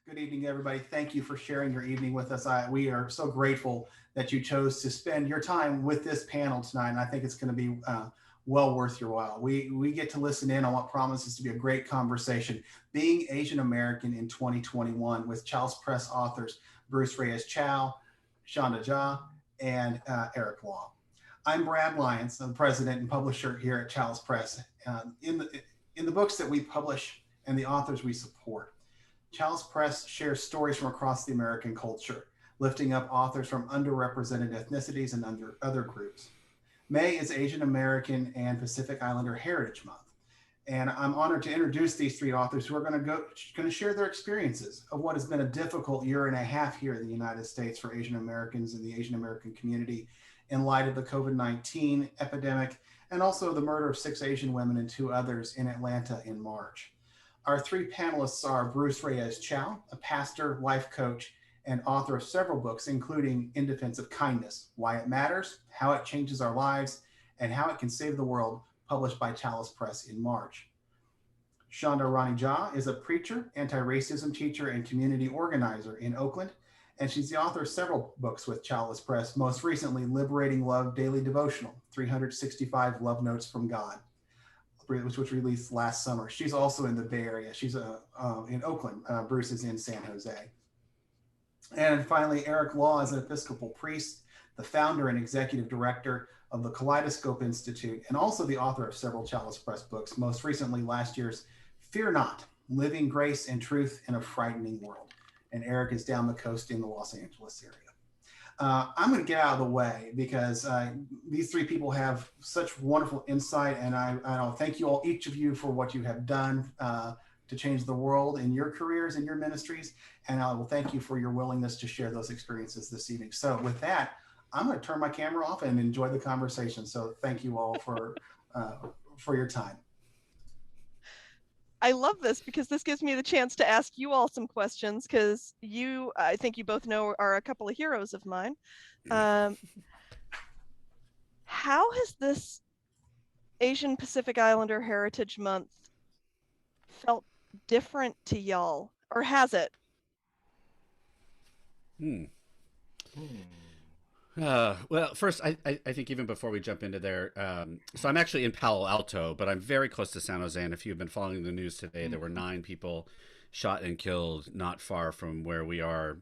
Good evening, everybody. Thank you for sharing your evening with us. We are so grateful that you chose to spend your time with this panel tonight, and I think it's going to be well worth your while. We get to listen in on what promises to be a great conversation, being Asian American in 2021, with Chalice Press authors Bruce Reyes Chow, Shonda Jha, and Eric Law. I'm Brad Lyons, I'm the president and publisher here at Chalice Press. In the books that we publish and the authors we support, Chalice Press shares stories from across the American culture, lifting up authors from underrepresented ethnicities and other groups. May is Asian American and Pacific Islander Heritage Month, and I'm honored to introduce these three authors who are going to share their experiences of what has been a difficult year and a half here in the United States for Asian Americans and the Asian American community in light of the COVID-19 epidemic and also the murder of 6 Asian women and 2 others in Atlanta in March. Our 3 panelists are Bruce Reyes Chow, a pastor, life coach, and author of several books, including In Defense of Kindness, Why It Matters, How It Changes Our Lives, and How It Can Save the World, published by Chalice Press in March. Shonda Rani Jha is a preacher, anti-racism teacher, and community organizer in Oakland, and she's the author of several books with Chalice Press, most recently Liberating Love Daily Devotional, 365 Love Notes from God, which was released last summer. She's also in the Bay Area. She's in Oakland. Bruce is in San Jose. And finally, Eric Law is an Episcopal priest, the founder and executive director of the Kaleidoscope Institute, and also the author of several Chalice Press books, most recently last year's Fear Not, Living Grace and Truth in a Frightening World. And Eric is down the coast in the Los Angeles area. I'm going to get out of the way because these 3 people have such wonderful insight, and I thank you all, each of you, for what you have done to change the world in your careers and your ministries, and I will thank you for your willingness to share those experiences this evening. So with that, I'm going to turn my camera off and enjoy the conversation. So thank you all for your time. I love this because this gives me the chance to ask you all some questions, because you, I think you both know, are a couple of heroes of mine. How has this Asian Pacific Islander Heritage Month felt different to y'all, or has it? Well, first, I think even before we jump into there, so I'm actually in Palo Alto, but I'm very close to San Jose. And if you've been following the news today, there were 9 people shot and killed not far from where we are,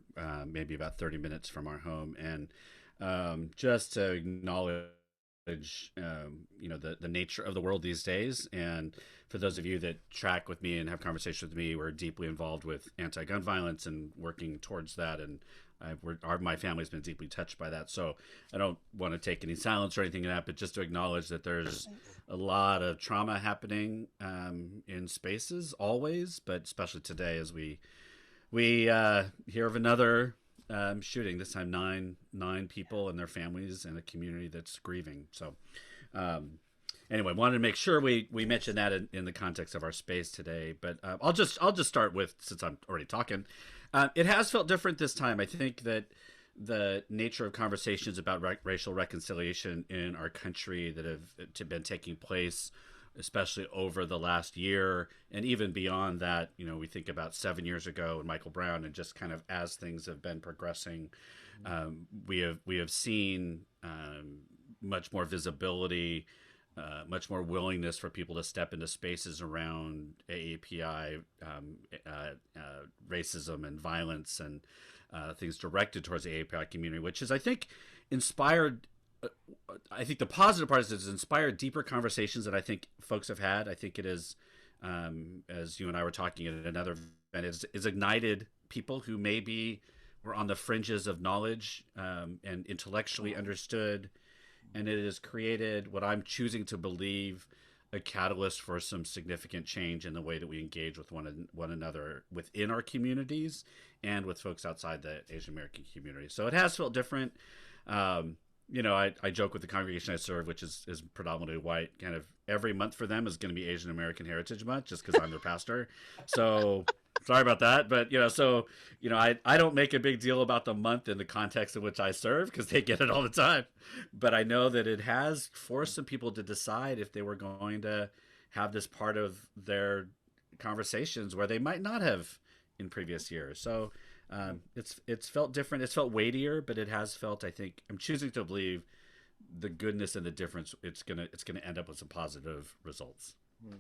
maybe about 30 minutes from our home. And just to acknowledge, the nature of the world these days. And for those of you that track with me and have conversations with me, we're deeply involved with anti-gun violence and working towards that. And my family's been deeply touched by that. So I don't want to take any silence or anything like that, but just to acknowledge that there's a lot of trauma happening in spaces always, but especially today as we hear of another shooting, this time nine people and their families and a community that's grieving. So anyway, wanted to make sure we mention that in the context of our space today. But I'll just start with, since I'm already talking, it has felt different this time. I think that the nature of conversations about racial reconciliation in our country that have been taking place, especially over the last year, and even beyond that, we think about 7 years ago and Michael Brown, and just kind of as things have been progressing, we have seen much more visibility, much more willingness for people to step into spaces around AAPI, racism and violence, and things directed towards the AAPI community, which is, I think, inspired. I think the positive part is it's inspired deeper conversations that I think folks have had. I think it is, as you and I were talking at another event, is ignited people who maybe were on the fringes of knowledge and intellectually understood. And it has created what I'm choosing to believe a catalyst for some significant change in the way that we engage with one another within our communities and with folks outside the Asian American community. So it has felt different. I joke with the congregation I serve, which is predominantly white. Kind of every month for them is going to be Asian American Heritage Month, just because I'm their pastor. So sorry about that, but I don't make a big deal about the month in the context in which I serve, because they get it all the time. But I know that it has forced some people to decide if they were going to have this part of their conversations where they might not have in previous years. So it's felt different. It's felt weightier, but it has felt. I think I'm choosing to believe the goodness and the difference. It's gonna end up with some positive results. Mm.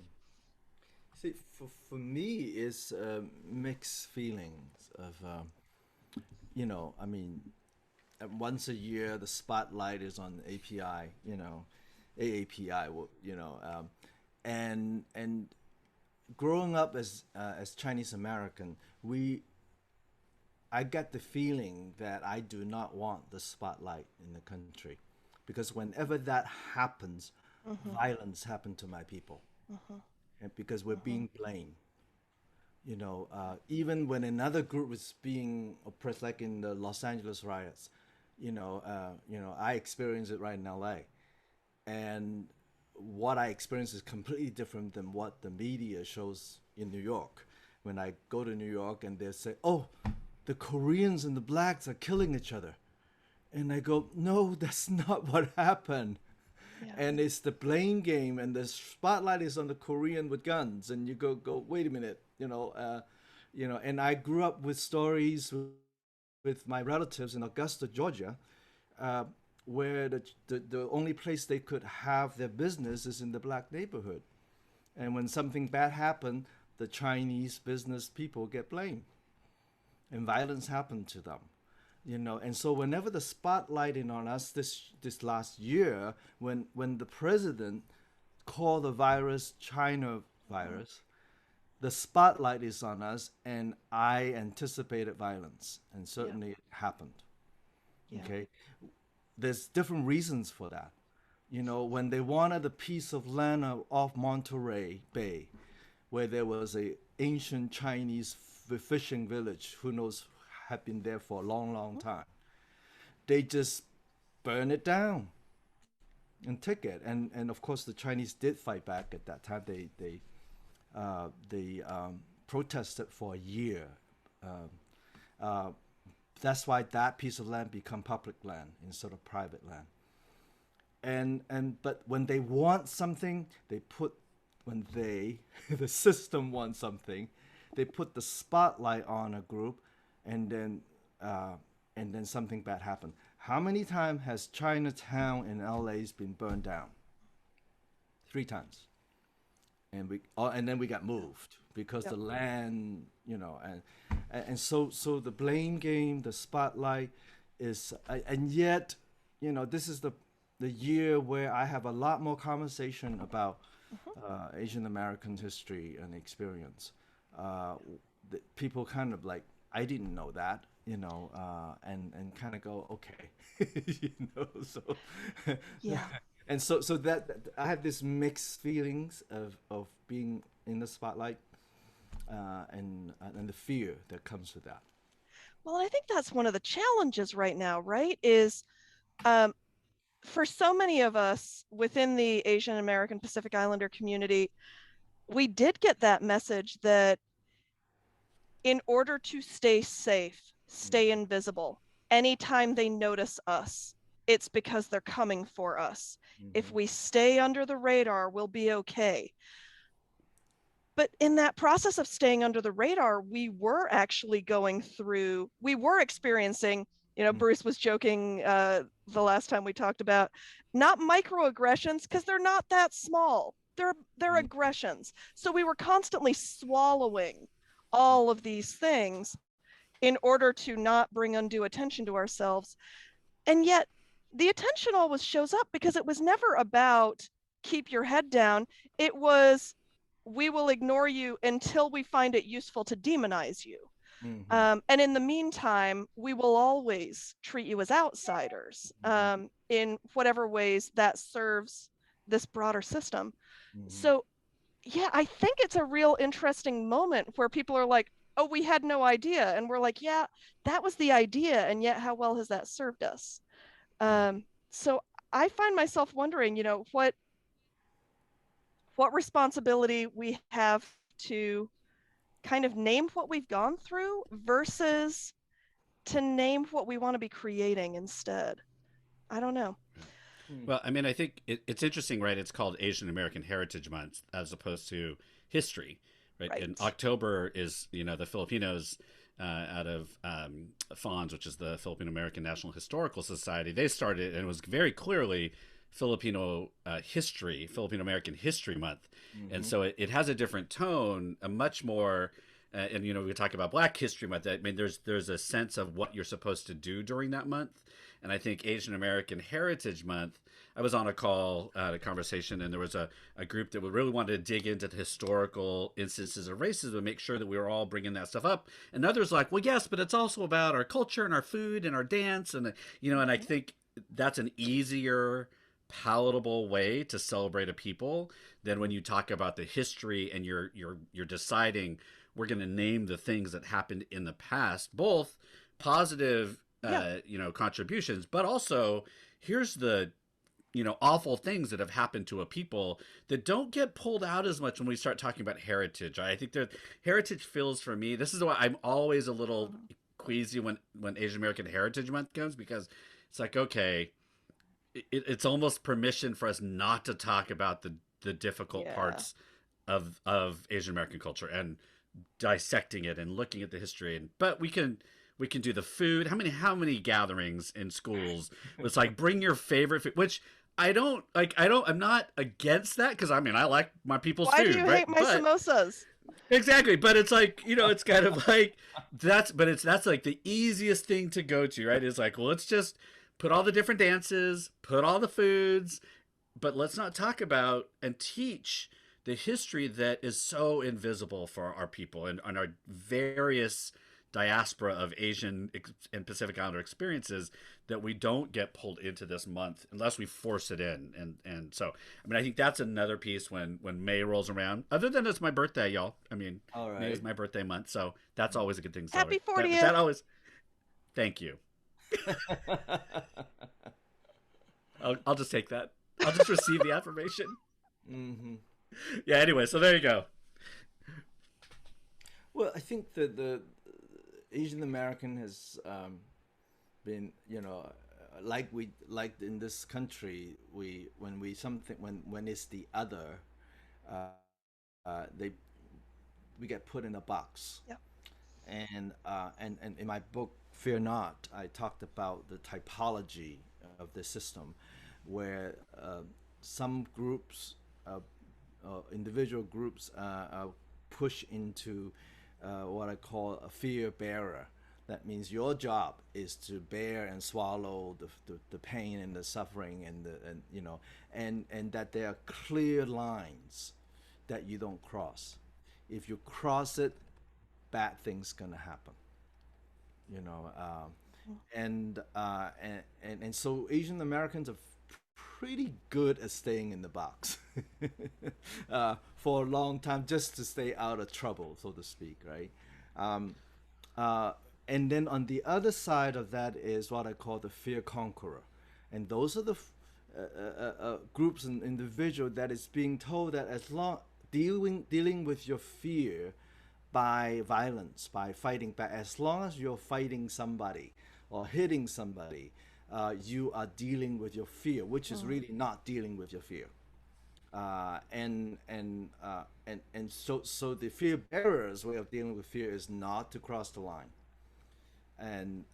See, for me, it's mixed feelings of, I mean, once a year the spotlight is on API, AAPI, and growing up as Chinese American, I get the feeling that I do not want the spotlight in the country, because whenever that happens, violence happens to my people, and because we're being blamed. Even when another group is being oppressed, like in the Los Angeles riots, I experienced it right in LA, and what I experience is completely different than what the media shows in New York. When I go to New York and they say, "Oh, the Koreans and the blacks are killing each other," and I go, "No, that's not what happened." Yeah. And it's the blame game, and the spotlight is on the Korean with guns, and you go, wait a minute, And I grew up with stories with my relatives in Augusta, Georgia, where the only place they could have their business is in the black neighborhood, and when something bad happened, the Chinese business people get blamed, and violence happened to them. And so whenever the spotlight is on us this last year, when the president called the virus China virus, the spotlight is on us, and I anticipated violence, and certainly it happened. Yeah. Okay, there's different reasons for that. When they wanted a piece of land off Monterey Bay, where there was a ancient Chinese fishing village, who knows, have been there for a long, long time. They just burn it down and take it, and of course the Chinese did fight back at that time. They protested for a year. That's why that piece of land become public land instead of private land. But when they want something, the system wants something, they put the spotlight on a group, and then something bad happened. How many times has Chinatown in LA's been burned down? 3 times. And then we got moved because the land, and so the blame game, the spotlight is, and yet, this is the year where I have a lot more conversation about Asian American history and experience. People kind of like, I didn't know that, and kind of go, okay, so Yeah. and so that I have this mixed feelings of being in the spotlight, and the fear that comes with that. Well, I think that's one of the challenges right now, right? Is for so many of us within the Asian American Pacific Islander community, we did get that message that in order to stay safe, stay invisible, anytime they notice us, it's because they're coming for us. If we stay under the radar, we'll be okay. But in that process of staying under the radar, we were experiencing, Bruce was joking the last time we talked about, not microaggressions, because they're not that small. They're aggressions. So we were constantly swallowing all of these things in order to not bring undue attention to ourselves. And yet the attention always shows up because it was never about keep your head down. It was, we will ignore you until we find it useful to demonize you. And in the meantime, we will always treat you as outsiders in whatever ways that serves this broader system. So yeah, I think it's a real interesting moment where people are like, oh, we had no idea. And we're like, yeah, that was the idea. And yet how well has that served us? So I find myself wondering, what responsibility we have to kind of name what we've gone through versus to name what we want to be creating instead. I don't know. Well, I mean, I think it's interesting, right? It's called Asian American Heritage Month as opposed to history, right? Right. And October is, the Filipinos out of FONS, which is the Filipino American National Historical Society. They started, and it was very clearly Filipino history, Filipino American History Month. And so it has a different tone, a much more, and we talk about Black History Month. I mean, there's a sense of what you're supposed to do during that month. And I think Asian American Heritage Month, I was on a call, a conversation, and there was a group that really wanted to dig into the historical instances of racism and make sure that we were all bringing that stuff up. And others like, well, yes, but it's also about our culture and our food and our dance. And, and I think that's an easier, palatable way to celebrate a people than when you talk about the history and you're deciding we're going to name the things that happened in the past, both positive contributions, but also here's the awful things that have happened to a people that don't get pulled out as much when we start talking about heritage. I think that heritage feels, for me, this is why I'm always a little queasy when Asian American Heritage Month comes, because it's like, okay, it's almost permission for us not to talk about the difficult parts of Asian American culture and dissecting it and looking at the history. But we can do the food. How many gatherings in schools was like, bring your favorite food, which I'm not against that, because I like my people's food. Why do you hate my samosas? Exactly, but it's like, it's kind of like that's like the easiest thing to go to, right? It's like, well, let's just put all the different dances, put all the foods, but let's not talk about and teach the history that is so invisible for our people and our various diaspora of Asian and Pacific Islander experiences that we don't get pulled into this month unless we force it in. And so, I think that's another piece when May rolls around, other than it's my birthday, y'all. All right. May is my birthday month. So that's always a good thing. Happy 40th. That always, thank you. I'll just take that. I'll just receive the affirmation. Mm-hmm. Yeah, anyway, so there you go. Well, I think that the Asian American has been, like in this country, when it's the other, we get put in a box. Yeah. And in my book Fear Not, I talked about the typology of the system, where some groups, individual groups, push into what I call a fear bearer. That means your job is to bear and swallow the pain and the suffering and that there are clear lines that you don't cross. If you cross it, bad things gonna happen. And so Asian Americans are pretty good at staying in the box for a long time, just to stay out of trouble, so to speak, right? And then on the other side of that is what I call the Fear Conqueror, and those are the groups and individuals that is being told that as long dealing with your fear by violence, by fighting back, as long as you're fighting somebody or hitting somebody, you are dealing with your fear, which is really not dealing with your fear. And so the fear bearer's way of dealing with fear is not to cross the line. And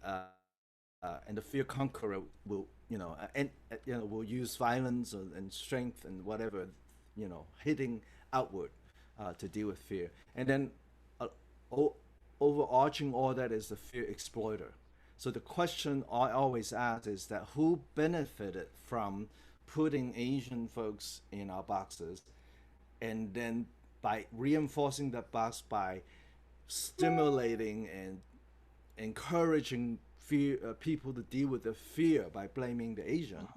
the fear conqueror will, will use violence and strength and whatever, hitting outward to deal with fear. And then overarching all that is the fear exploiter. So the question I always ask is that who benefited from putting Asian folks in our boxes, and then by reinforcing that box, by stimulating and encouraging people to deal with the fear by blaming the Asian,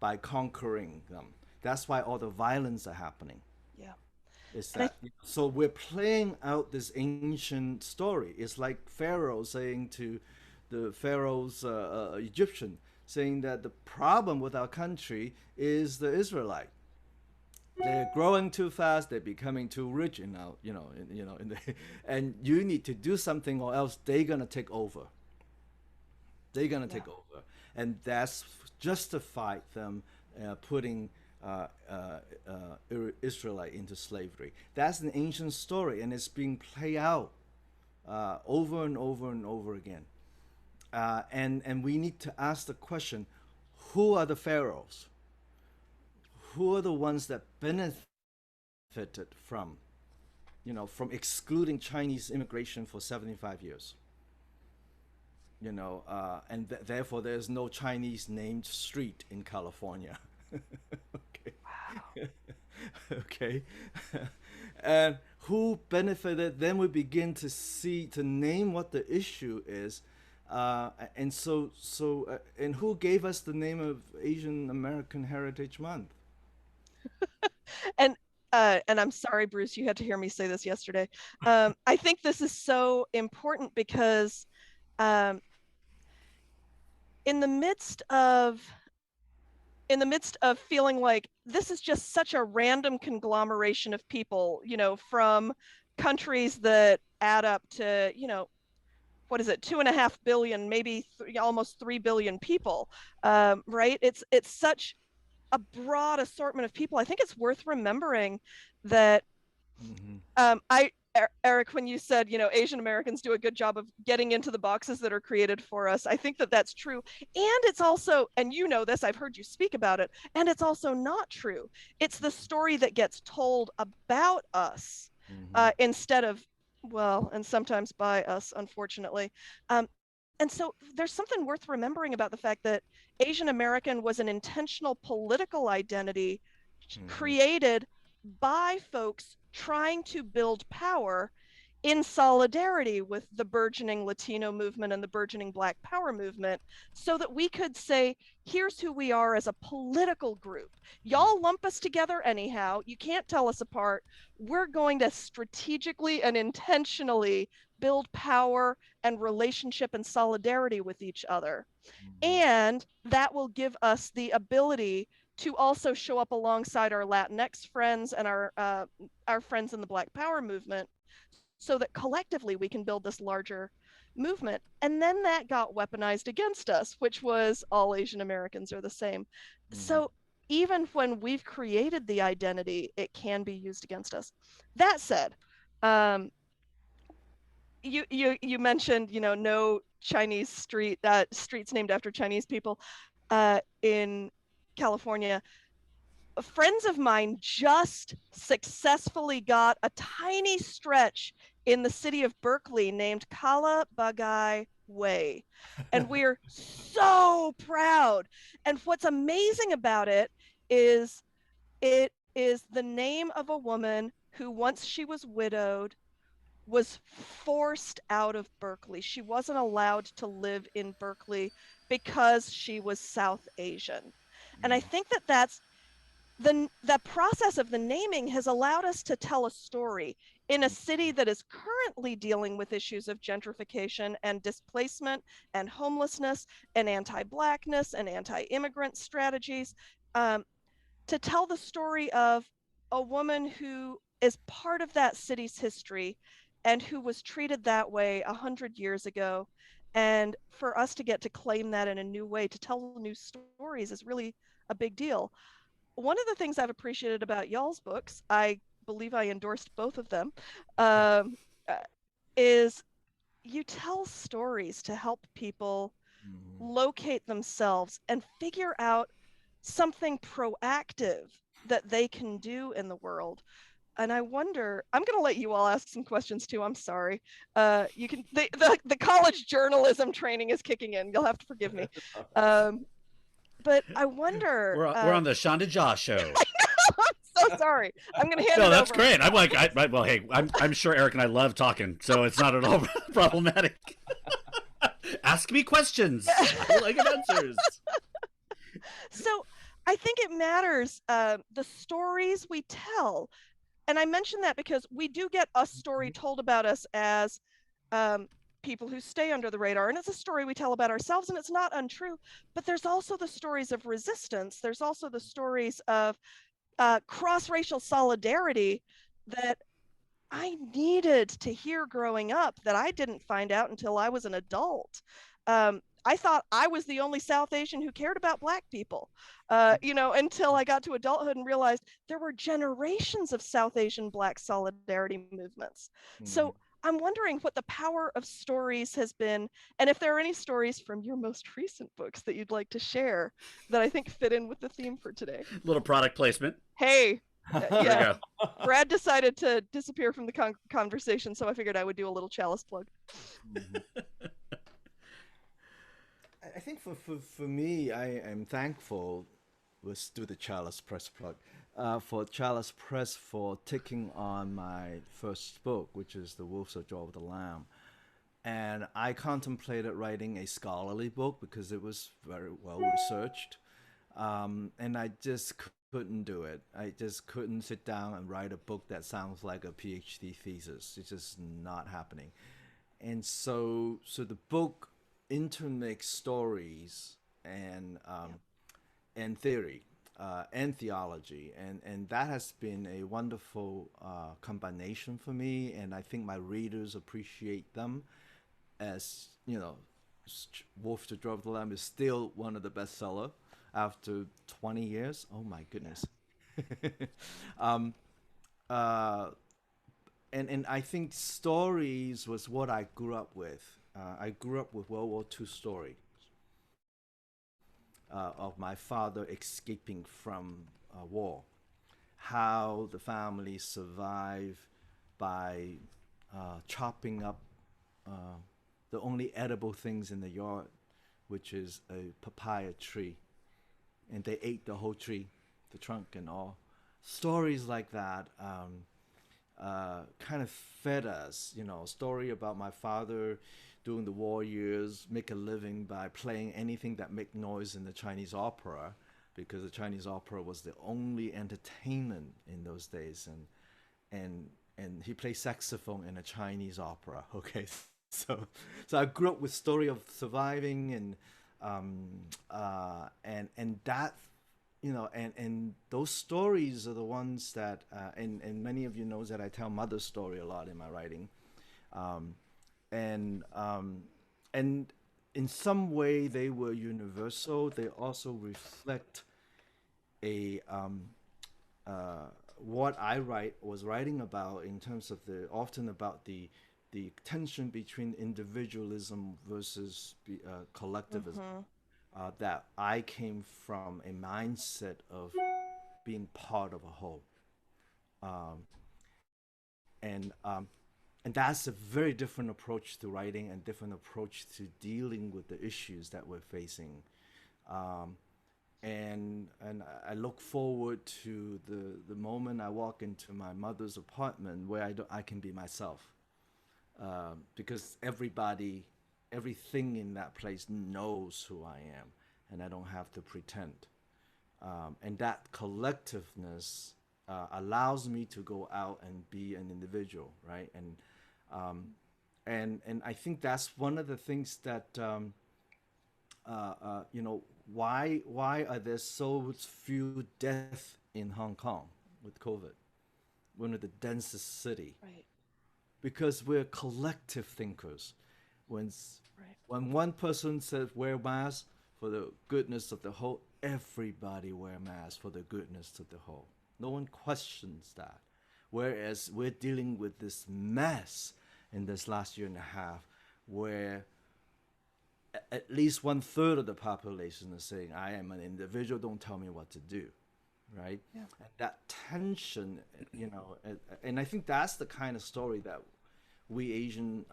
by conquering them. That's why all the violence are happening. Yeah. So we're playing out this ancient story. It's like Pharaoh saying to the Pharaoh's Egyptian, saying that the problem with our country is the Israelite. They're growing too fast. They're becoming too rich, and you need to do something, or else they're gonna take over. They're gonna take over, and that's justified them putting Israelite into slavery. That's an ancient story, and it's being played out over and over and over again. And we need to ask the question: who are the pharaohs? Who are the ones that benefited from, from excluding Chinese immigration for 75 years? And therefore there's no Chinese named street in California. Okay. Wow. Okay. And who benefited? Then we begin to name what the issue is. And and who gave us the name of Asian American Heritage Month? And I'm sorry, Bruce, you had to hear me say this yesterday. I think this is so important because in the midst of feeling like this is just such a random conglomeration of people, from countries that add up to, what is it, 2.5 billion, maybe almost 3 billion people, right? It's such a broad assortment of people. I think it's worth remembering that Eric, when you said, Asian Americans do a good job of getting into the boxes that are created for us, I think that that's true. And it's also, and this, I've heard you speak about it, and it's also not true. It's the story that gets told about us instead of, and sometimes by us, unfortunately. And so there's something worth remembering about the fact that Asian American was an intentional political identity created by folks trying to build power in solidarity with the burgeoning Latino movement and the burgeoning Black Power movement, so that we could say, here's who we are as a political group. Y'all lump us together anyhow. You can't tell us apart. We're going to strategically and intentionally build power and relationship and solidarity with each other. And that will give us the ability to also show up alongside our Latinx friends and our friends in the Black Power movement, so that collectively we can build this larger movement. And then that got weaponized against us, which was all Asian Americans are the same. So even when we've created the identity, it can be used against us. That said, you mentioned, no Chinese streets named after Chinese people in California. Friends of mine just successfully got a tiny stretch in the city of Berkeley named Kala Bagai Way. And we're so proud. And what's amazing about it is the name of a woman who, once she was widowed, was forced out of Berkeley. She wasn't allowed to live in Berkeley because she was South Asian. And I think that that's the process of the naming has allowed us to tell a story in a city that is currently dealing with issues of gentrification and displacement and homelessness and anti-Blackness and anti-immigrant strategies, to tell the story of a woman who is part of that city's history and who was treated that way 100 years ago. And for us to get to claim that in a new way, to tell new stories, is really a big deal. One of the things I've appreciated about y'all's books, I believe I endorsed both of them, is you tell stories to help people locate themselves and figure out something proactive that they can do in the world. And I wonder, I'm going to let you all ask some questions too. I'm sorry. You can, the college journalism training is kicking in. You'll have to forgive me. But I wonder. We're on the Shonda Jaw show. I'm so sorry. I'm going to hand it over. No, that's great. I'm like, well, hey, I'm sure Eric and I love talking, so it's not at all problematic. Ask me questions. I like answers. So I think it matters the stories we tell. And I mention that because we do get a story told about us as people who stay under the radar, and it's a story we tell about ourselves, and it's not untrue. But there's also the stories of resistance. There's also the stories of cross-racial solidarity that I needed to hear growing up, that I didn't find out until I was an adult. I thought I was the only South Asian who cared about Black people, until I got to adulthood and realized there were generations of South Asian Black solidarity movements. So I'm wondering what the power of stories has been, and if there are any stories from your most recent books that you'd like to share that I think fit in with the theme for today. Little product placement. Hey, There yeah. we go. Brad decided to disappear from the conversation, so I figured I would do a little Chalice plug. I think for me, I am thankful. Let's do the Chalice Press plug. For Chalice Press for taking on my first book, which is The Wolves of Jaw of the Lamb. And I contemplated writing a scholarly book because it was very well researched. And I just couldn't do it. I just couldn't sit down and write a book that sounds like a PhD thesis. It's just not happening. And so the book intermix stories and theory and theology, and that has been a wonderful combination for me, and I think my readers appreciate them. As you know, Wolf the Jaw of the Lamb is still one of the bestseller after 20 years. Oh my goodness. And I think stories was what I grew up with. I grew up with World War II stories of my father escaping from war, how the family survived by chopping up the only edible things in the yard, which is a papaya tree, and they ate the whole tree, the trunk and all. Stories like that kind of fed us, story about my father during the war years, make a living by playing anything that make noise in the Chinese opera, because the Chinese opera was the only entertainment in those days, and he played saxophone in a Chinese opera. Okay, so I grew up with story of surviving and that, and those stories are the ones that and many of you knows that I tell mother's story a lot in my writing. And in some way they were universal. They also reflect what I was writing about in terms of often about the tension between individualism versus collectivism. That I came from a mindset of being part of a whole, and that's a very different approach to writing and different approach to dealing with the issues that we're facing. And I look forward to the moment I walk into my mother's apartment where I can be myself, because everything in that place knows who I am, and I don't have to pretend. And that collectiveness allows me to go out and be an individual, right? And I think that's one of the things that why are there so few deaths in Hong Kong with COVID, one of the densest city? Right. Because we're collective thinkers. When one person says wear masks for the goodness of the whole, everybody wear masks for the goodness of the whole. No one questions that. Whereas we're dealing with this mess in this last year and a half where at least 1/3 of the population is saying, I am an individual, don't tell me what to do, right? Yeah. And that tension, and I think that's the kind of story that we Asian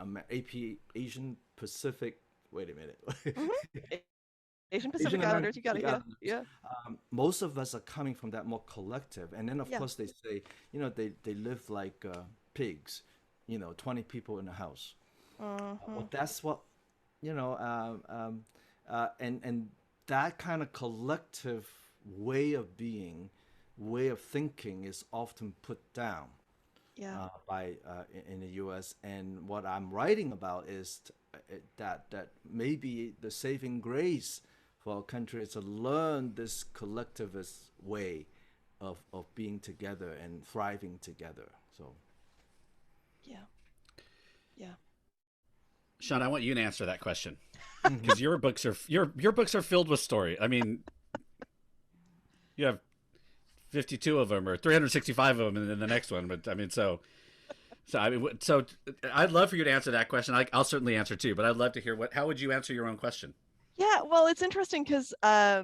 Pacific, wait a minute. Asian Pacific Islanders, you got it, yeah. Most of us are coming from that more collective. And then, of course, they say, they live like pigs, 20 people in a house. Well, that's what, and that kind of collective way of being, way of thinking is often put down by in the U.S. And what I'm writing about is that maybe the saving grace for our country is to learn this collectivist way of being together and thriving together. So, yeah. Sean, I want you to answer that question because your books are filled with story. I mean, you have 52 of them or 365 of them in the next one, but I mean, so I'd love for you to answer that question. I'll certainly answer too, but I'd love to hear how would you answer your own question? Yeah, well, it's interesting because I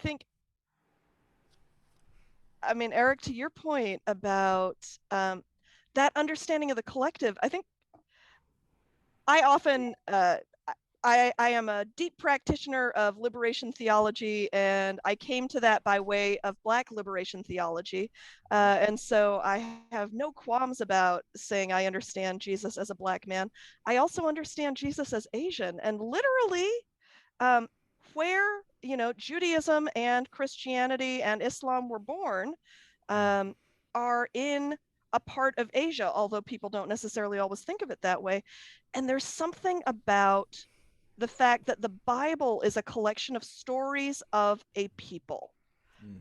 think, I mean, Eric, to your point about that understanding of the collective, I think I often I am a deep practitioner of liberation theology, and I came to that by way of Black liberation theology. And so I have no qualms about saying I understand Jesus as a Black man. I also understand Jesus as Asian, and literally where, you know, Judaism and Christianity and Islam were born are in a part of Asia, although people don't necessarily always think of it that way. And there's something about the fact that the Bible is a collection of stories of a people,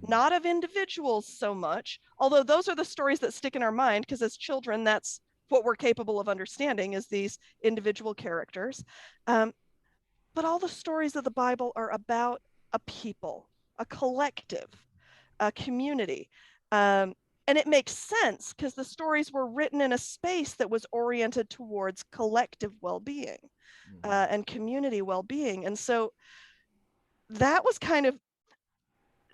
not of individuals so much, although those are the stories that stick in our mind, because as children, that's what we're capable of understanding, is these individual characters. But all the stories of the Bible are about a people, a collective, a community. And it makes sense because the stories were written in a space that was oriented towards collective well-being and community well-being. And so that was kind of,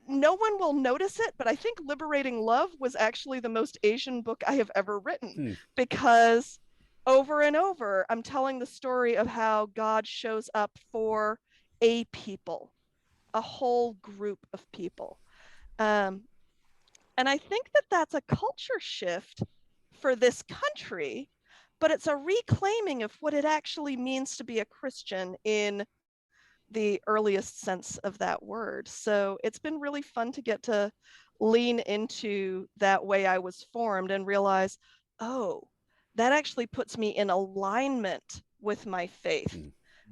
no one will notice it, but I think Liberating Love was actually the most Asian book I have ever written, because over and over, I'm telling the story of how God shows up for a people, a whole group of people. And I think that that's a culture shift for this country, but it's a reclaiming of what it actually means to be a Christian in the earliest sense of that word. So it's been really fun to get to lean into that way I was formed and realize, oh, that actually puts me in alignment with my faith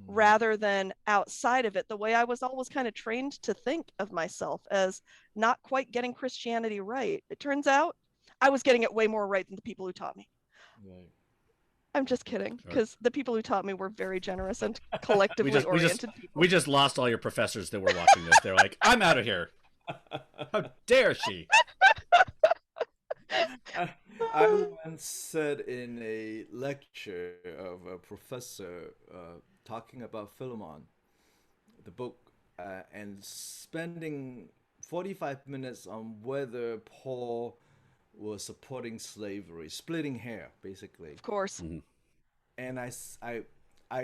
rather than outside of it, the way I was always kind of trained to think of myself as not quite getting Christianity right. It turns out I was getting it way more right than the people who taught me. Right. I'm just kidding, because the people who taught me were very generous and collectively oriented people. We just lost all your professors that were watching this. They're like, I'm out of here. How dare she? I once said in a lecture of a professor talking about Philemon, the book, and spending 45 minutes on whether Paul was supporting slavery, splitting hair, basically. Of course. And I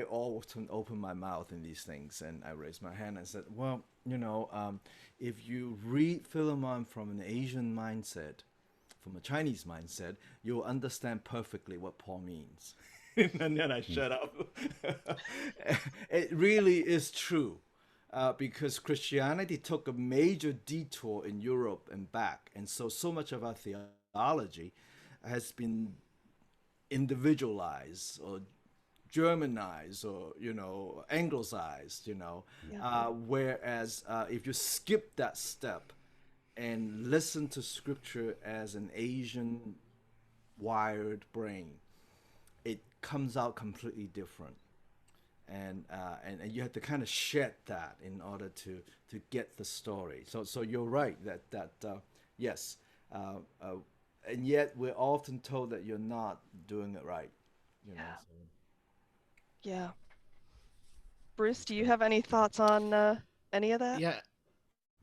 often open my mouth in these things, and I raised my hand and said, well, you know, if you read Philemon from an Asian mindset, from a Chinese mindset, you'll understand perfectly what Paul means. And then I shut up. It really is true, because Christianity took a major detour in Europe and back. And so much of our theology has been individualized or Germanized or, you know, anglicized, you know. Whereas if you skip that step and listen to scripture as an Asian wired brain, it comes out completely different. And you have to kind of shed that in order to get the story. So you're right that yes, and yet we're often told that you're not doing it right. You know, so. Yeah. Bruce, do you have any thoughts on any of that? Yeah,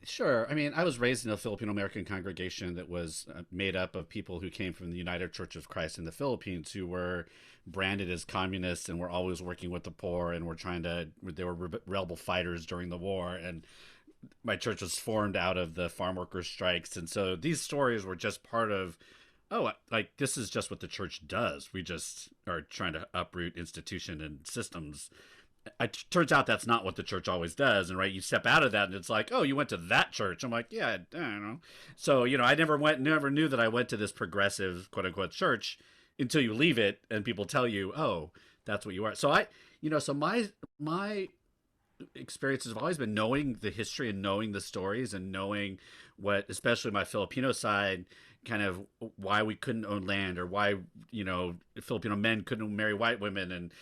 sure. I mean, I was raised in a Filipino American congregation that was made up of people who came from the United Church of Christ in the Philippines, who were branded as communists and were always working with the poor, and they were rebel fighters during the war. And my church was formed out of the farm workers' strikes. And so these stories were just part of, like, this is just what the church does. We just are trying to uproot institution and systems. It turns out that's not what the church always does. And right, you step out of that and it's like, oh, you went to that church. I'm like, yeah, I don't know. So, you know, I never knew that I went to this progressive, quote unquote, church until you leave it and people tell you, oh, that's what you are. So my experiences have always been knowing the history and knowing the stories and knowing what, especially my Filipino side, kind of why we couldn't own land, or why, you know, Filipino men couldn't marry white women, and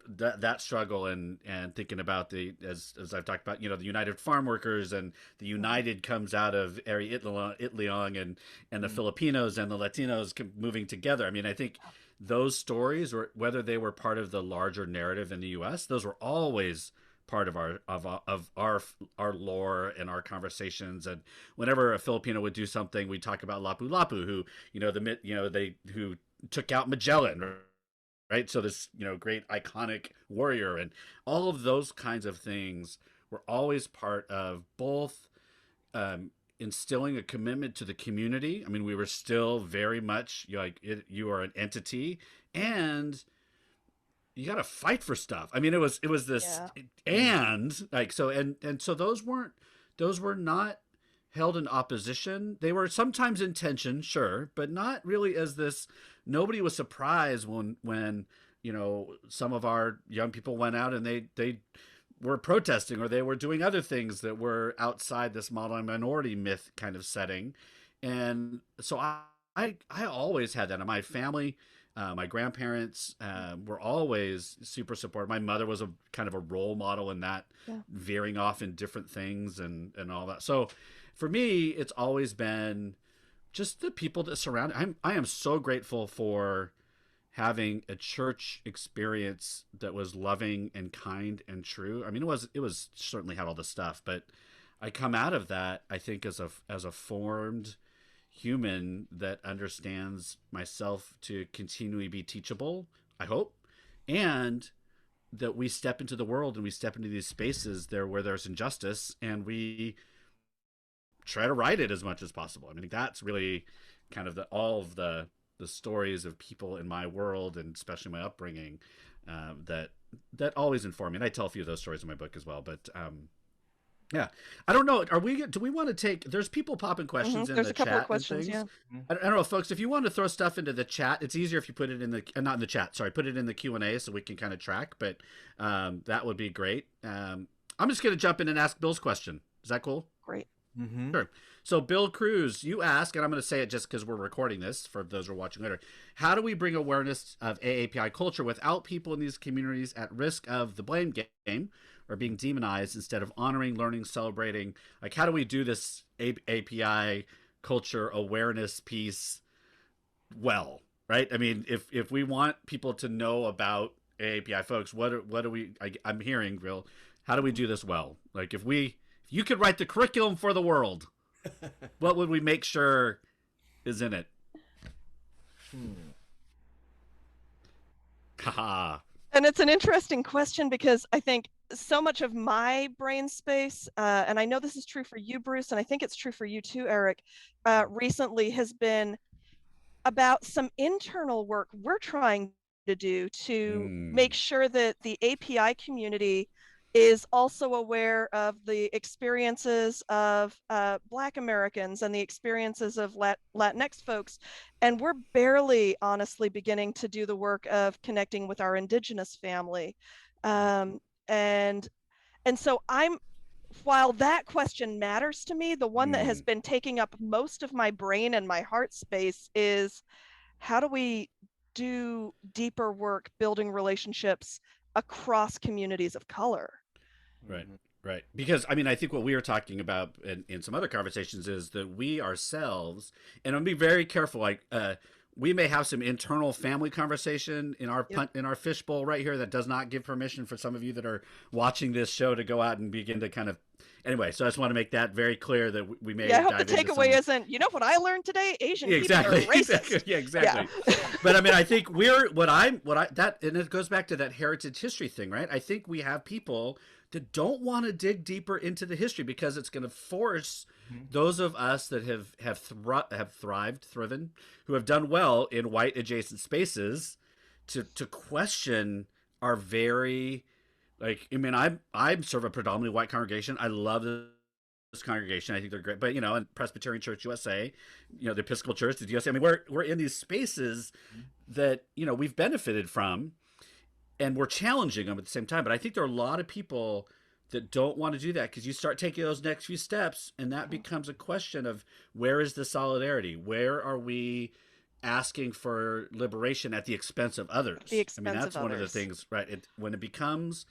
that struggle, and thinking about the, as I've talked about, you know, the United Farm Workers, and the United comes out of Eri Itliong, and the Filipinos and the Latinos moving together. I mean, I think those stories, or whether they were part of the larger narrative in the U.S., those were always part of our lore and our conversations. And whenever a Filipino would do something, we'd talk about Lapu-Lapu, who, you know, who took out Magellan, right? So this, you know, great iconic warrior, and all of those kinds of things were always part of both instilling a commitment to the community. I mean, we were still very much, you are an entity, and you got to fight for stuff. I mean, it was this, and like, so, and so those were not held in opposition. They were sometimes in tension, sure, but not really as this. Nobody was surprised when, you know, some of our young people went out and they were protesting, or they were doing other things that were outside this model minority myth kind of setting. And so I always had that in my family. My grandparents were always super supportive. My mother was a kind of a role model in that, veering off in different things and all that. So for me, it's always been just the people that surround. I am so grateful for having a church experience that was loving and kind and true. I mean, it was certainly had all the stuff, but I come out of that, I think, as a formed human that understands myself to continually be teachable, I hope, and that we step into the world and we step into these spaces there where there's injustice, and we try to right it as much as possible. I mean, that's really kind of all of the stories of people in my world, and especially my upbringing, that always inform me. And I tell a few of those stories in my book as well. But yeah, I don't know. Do we want to take? There's people popping questions in There's the a couple chat of questions. and things. Yeah. I don't know, folks. If you want to throw stuff into the chat, it's easier if you put it in the not in the chat. Sorry, put it in the Q&A so we can kind of track. But that would be great. I'm just going to jump in and ask Bill's question. Is that cool? Great. Mm-hmm. Sure. So Bill Cruz, you ask, and I'm going to say it just because we're recording this for those who are watching later. How do we bring awareness of AAPI culture without people in these communities at risk of the blame game or being demonized, instead of honoring, learning, celebrating? Like, how do we do this API culture awareness piece well, right? I mean, if we want people to know about AAPI folks, what do we? I'm hearing, Bill, how do we do this well? Like, if you could write the curriculum for the world, what would we make sure is in it? Haha. And it's an interesting question, because I think so much of my brain space, and I know this is true for you, Bruce, and I think it's true for you too, Eric, recently has been about some internal work we're trying to do to make sure that the API community is also aware of the experiences of Black Americans and the experiences of Latinx folks. And we're barely, honestly, beginning to do the work of connecting with our Indigenous family. And so while that question matters to me, the one that has been taking up most of my brain and my heart space is, how do we do deeper work building relationships across communities of color? Right. Because, I mean, I think what we were talking about in some other conversations is that we ourselves, and I'll be very careful, like, we may have some internal family conversation in our in our fishbowl right here that does not give permission for some of you that are watching this show to go out and begin to kind of, anyway, so I just want to make that very clear that we may I hope the takeaway isn't, you know what I learned today? Asian people are racist. Exactly. Yeah, exactly. Yeah. But I mean, I think and it goes back to that heritage history thing, right? I think we have people that don't want to dig deeper into the history, because it's going to force those of us that have thriven, who have done well in white adjacent spaces, to question our very, like, I mean, I'm sort of a predominantly white congregation. I love this congregation. I think they're great. But, you know, and Presbyterian Church USA, you know, the Episcopal Church, the USA, I mean, we're in these spaces that, you know, we've benefited from, and we're challenging them at the same time. But I think there are a lot of people that don't want to do that, because you start taking those next few steps, and that becomes a question of where is the solidarity? Where are we asking for liberation at the expense of others? The expense that's of one of the others. things, right? When it becomes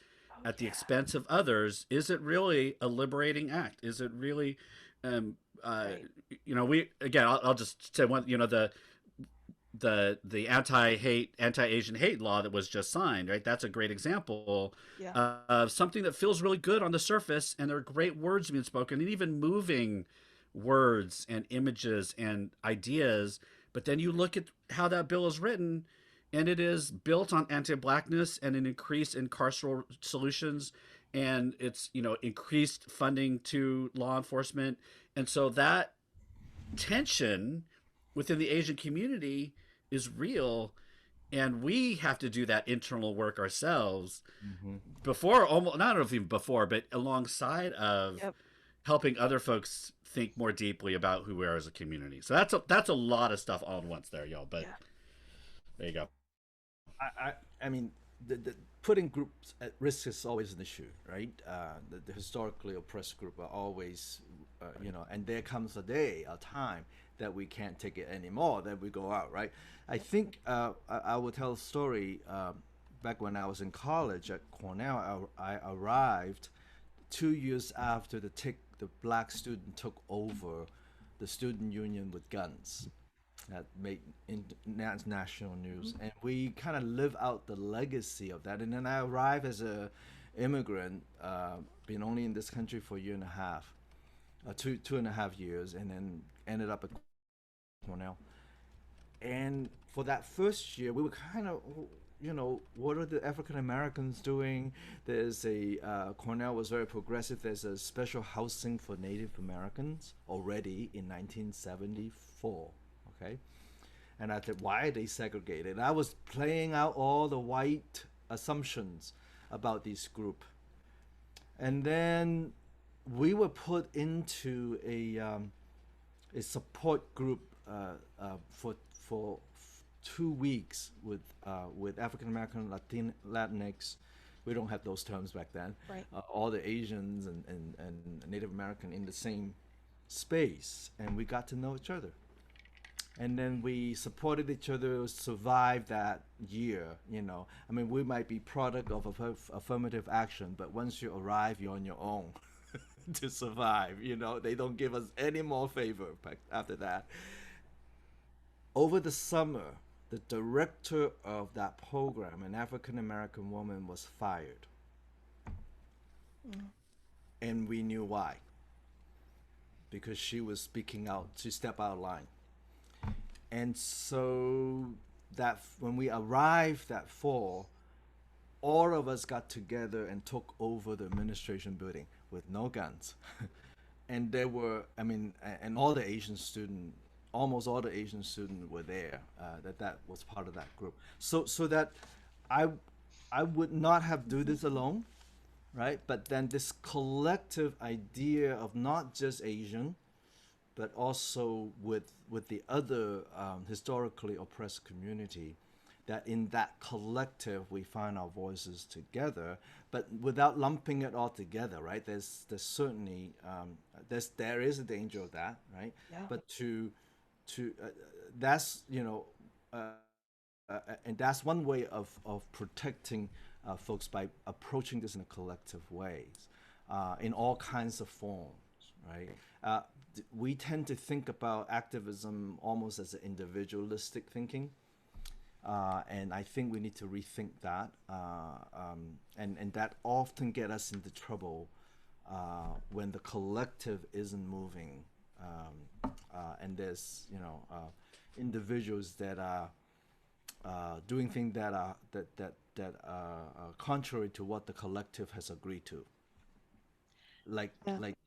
at the expense of others, is it really a liberating act? Is it really, Right. we again, I'll just say one, the anti-Asian hate law that was just signed, right? That's a great example Yeah. of something that feels really good on the surface, and there are great words being spoken, and even moving words and images and ideas. But then you look at how that bill is written, and it is built on anti-blackness and an increase in carceral solutions, and it's increased funding to law enforcement, and so that tension within the Asian community is real, and we have to do that internal work ourselves before, almost not even before, but alongside of helping other folks think more deeply about who we are as a community. So that's a lot of stuff all at once there, y'all. But there you go. I mean, the putting groups at risk is always an issue, right? The historically oppressed group are always, and there comes a time that we can't take it anymore, that we go out, right? I think I will tell a story. Back when I was in college at Cornell, I arrived 2 years after the black student took over the student union with guns. That made national news, and we kind of live out the legacy of that. And then I arrived as a immigrant, been only in this country for a year and a half, 2.5 years, and then ended up at Cornell. And for that first year, we were kind of, what are the African Americans doing? There's Cornell was very progressive. There's a special housing for Native Americans already in 1974. Okay, and I said, why are they segregated? And I was playing out all the white assumptions about this group, and then we were put into a support group for 2 weeks with African American, Latinx. We don't have those terms back then. Right. All the Asians and Native American in the same space, and we got to know each other. And then we supported each other, survived that year, I mean, we might be product of affirmative action, but once you arrive, you're on your own to survive, They don't give us any more favor after that. Over the summer, the director of that program, an African-American woman, was fired. And we knew why. Because she was speaking out, she stepped out of line. And so that when we arrived that fall, all of us got together and took over the administration building with no guns. And there were, and all the Asian students, almost all the Asian students were there, that was part of that group. So that I would not have do this alone, right? But then this collective idea of not just Asian, but also with the other historically oppressed community, that in that collective we find our voices together, but without lumping it all together, right? There's certainly there is a danger of that, right? Yeah. But that's and that's one way of protecting folks, by approaching this in a collective ways, in all kinds of forms, right? We tend to think about activism almost as an individualistic thinking, and I think we need to rethink that, and that often get us into trouble when the collective isn't moving, and there's individuals that are doing things that are contrary to what the collective has agreed to. Like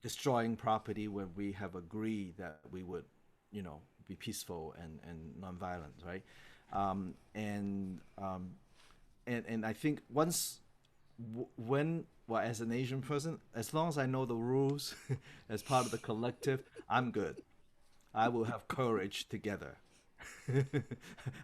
destroying property when we have agreed that we would, be peaceful and nonviolent, right? And I think as an Asian person, as long as I know the rules as part of the collective, I'm good. I will have courage together,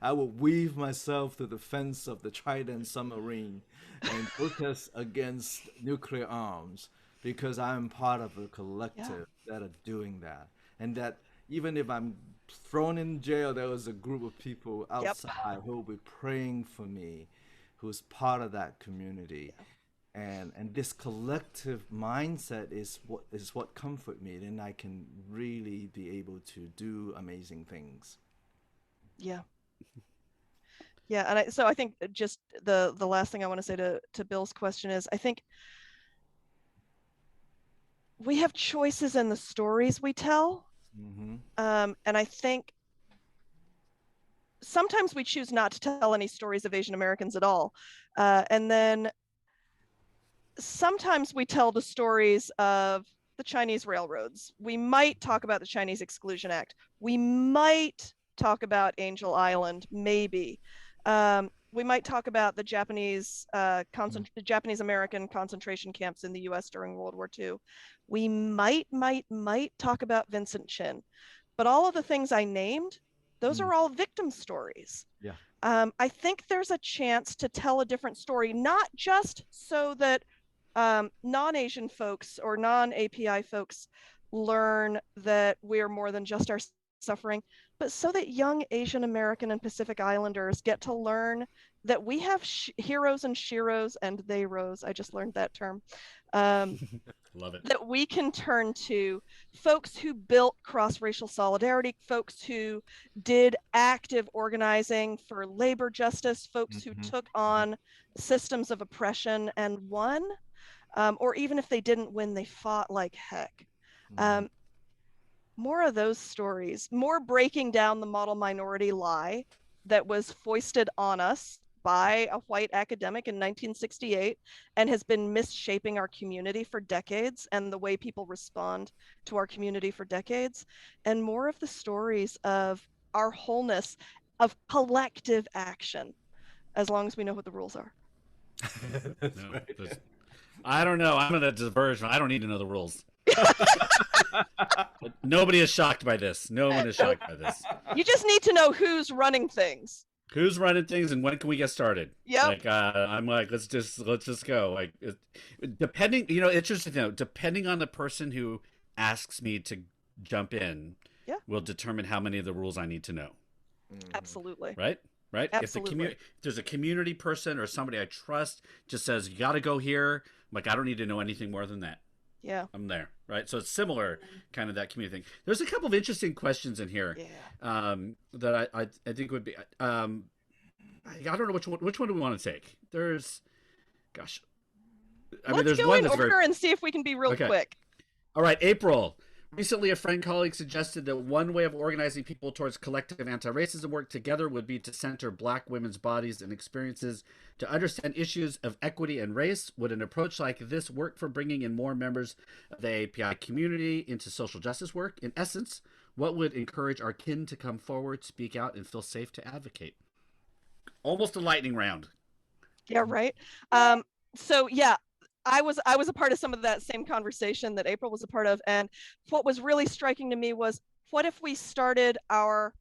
I will weave myself to the fence of the Trident submarine and protest against nuclear arms because I'm part of a collective that are doing that. And that even if I'm thrown in jail, there was a group of people outside who will be praying for me, who's part of that community. And this collective mindset is what comfort me, and I can really be able to do amazing things. Yeah. And so I think just the last thing I want to say to Bill's question is, I think we have choices in the stories we tell. And I think sometimes we choose not to tell any stories of Asian Americans at all. And then sometimes we tell the stories of the Chinese railroads. We might talk about the Chinese Exclusion Act. We might talk about Angel Island, maybe. We might talk about the Japanese Japanese American concentration camps in the US during World War II. We might talk about Vincent Chin. But all of the things I named, those are all victim stories. Yeah. I think there's a chance to tell a different story, not just so that non-Asian folks or non-API folks learn that we're more than just our suffering, but so that young Asian American and Pacific Islanders get to learn that we have heroes and sheroes and theyros. I just learned that term. Love it. That we can turn to, folks who built cross-racial solidarity, folks who did active organizing for labor justice, folks who took on systems of oppression and won. Or even if they didn't win, they fought like heck. More of those stories, more breaking down the model minority lie that was foisted on us by a white academic in 1968 and has been misshaping our community for decades and the way people respond to our community for decades. And more of the stories of our wholeness, of collective action, as long as we know what the rules are. I don't know. I'm in a diversion. I don't need to know the rules. Nobody is shocked by this. No one is shocked by this. You just need to know who's running things. Who's running things and when can we get started? Yep. Like, I'm like, let's just go. Like, depending, interesting though, depending on the person who asks me to jump in, will determine how many of the rules I need to know. Absolutely. Right? Absolutely. If there's a community person or somebody I trust just says, you got to go here, I'm like, I don't need to know anything more than that. Yeah. I'm there, right? So it's similar, kind of that community thing. There's a couple of interesting questions in here that I think would be. I don't know which one do we want to take. There's, gosh, Let's go in order and see if we can be real quick. All right, April. Recently, a friend colleague suggested that one way of organizing people towards collective anti-racism work together would be to center Black women's bodies and experiences to understand issues of equity and race. Would an approach like this work for bringing in more members of the API community into social justice work? In essence, what would encourage our kin to come forward, speak out, and feel safe to advocate? Almost a lightning round. Yeah, right. So yeah, I was a part of some of that same conversation that April was a part of. And what was really striking to me was, what if we started our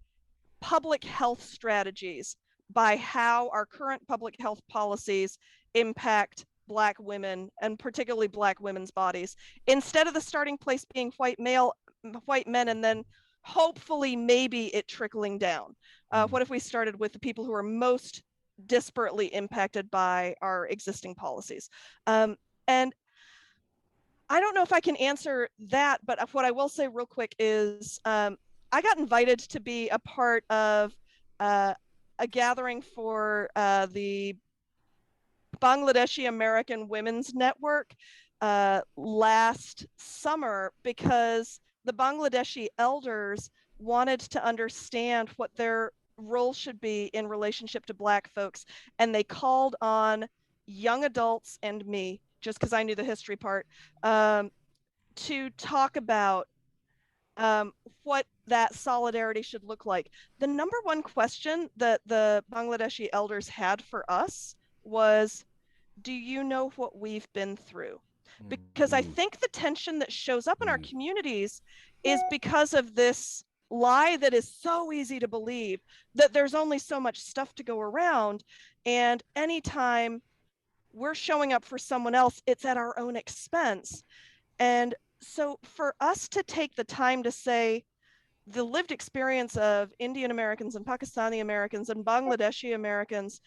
public health strategies by how our current public health policies impact Black women and particularly Black women's bodies, instead of the starting place being white men, and then hopefully maybe it trickling down. What if we started with the people who are most disparately impacted by our existing policies? And I don't know if I can answer that, but what I will say real quick is I got invited to be a part of a gathering for the Bangladeshi American Women's Network last summer, because the Bangladeshi elders wanted to understand what their role should be in relationship to Black folks. And they called on young adults and me, just because I knew the history part, to talk about what that solidarity should look like. The number one question that the Bangladeshi elders had for us was, do you know what we've been through? Because I think the tension that shows up in our communities is because of this lie that is so easy to believe, that there's only so much stuff to go around. And anytime we're showing up for someone else, it's at our own expense. And so for us to take the time to say, the lived experience of Indian Americans and Pakistani Americans and Bangladeshi Americans,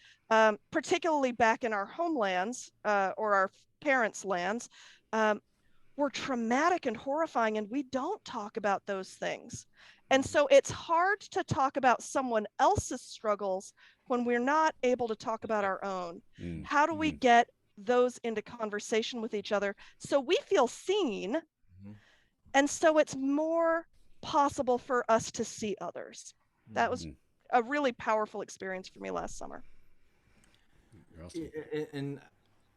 particularly back in our homelands or our parents' lands, were traumatic and horrifying, and we don't talk about those things. And so it's hard to talk about someone else's struggles when we're not able to talk about our own. How do we get those into conversation with each other so we feel seen? And so it's more possible for us to see others. That was a really powerful experience for me last summer. Awesome. And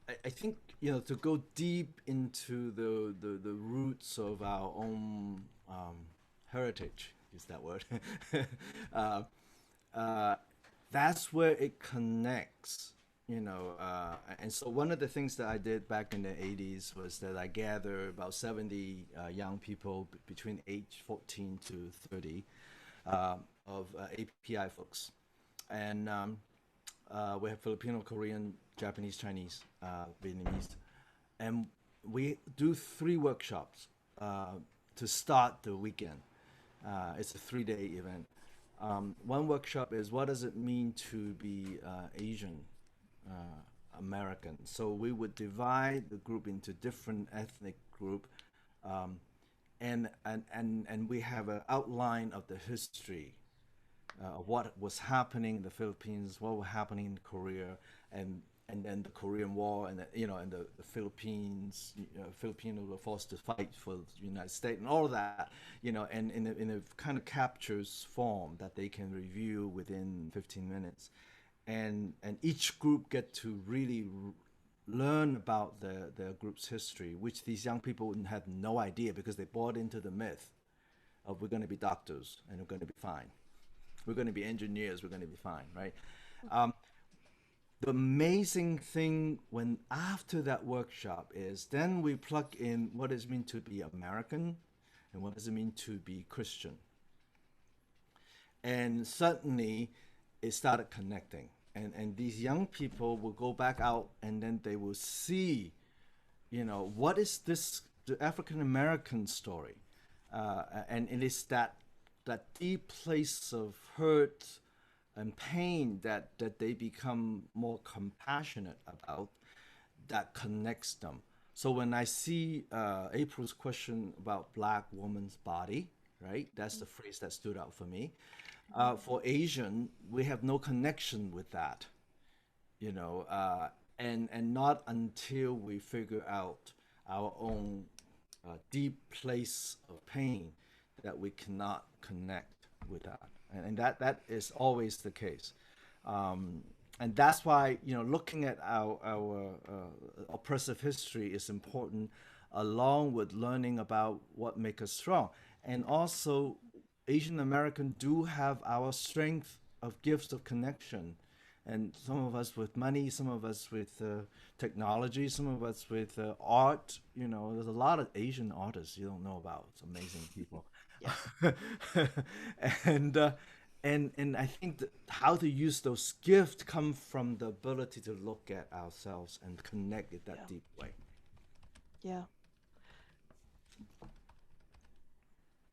I think, you know, to go deep into the roots of our own heritage, is that word? That's where it connects, you know. And so one of the things that I did back in the 80s was that I gathered about 70 young people between age 14 to 30 of API folks. And we have Filipino, Korean, Japanese, Chinese, Vietnamese. And we do 3 workshops to start the weekend. It's a 3-day event. One workshop is, what does it mean to be Asian American? So we would divide the group into different ethnic group, and we have an outline of the history of what was happening in the Philippines, what was happening in Korea, and then the Korean War, and the Philippines, Filipinos were forced to fight for the United States, and all of that, and in a kind of captures form that they can review within 15 minutes, and each group get to really learn about the group's history, which these young people had no idea, because they bought into the myth of, we're going to be doctors and we're going to be fine, we're going to be engineers, we're going to be fine, right? The amazing thing when after that workshop is, then we plug in what does it mean to be American and what does it mean to be Christian. And suddenly it started connecting. And these young people will go back out, and then they will see, what is this, the African American story. And it is that deep place of hurt and pain that they become more compassionate about, that connects them. So when I see April's question about Black woman's body, right? That's the phrase that stood out for me. For Asian, we have no connection with that, and not until we figure out our own deep place of pain that we cannot connect with that. And that is always the case. And that's why, looking at our oppressive history is important, along with learning about what makes us strong. And also, Asian American do have our strength of gifts of connection. And some of us with money, some of us with technology, some of us with art. There's a lot of Asian artists you don't know about. It's amazing people. Yeah. And I think that how to use those gifts come from the ability to look at ourselves and connect it that deep way. Yeah.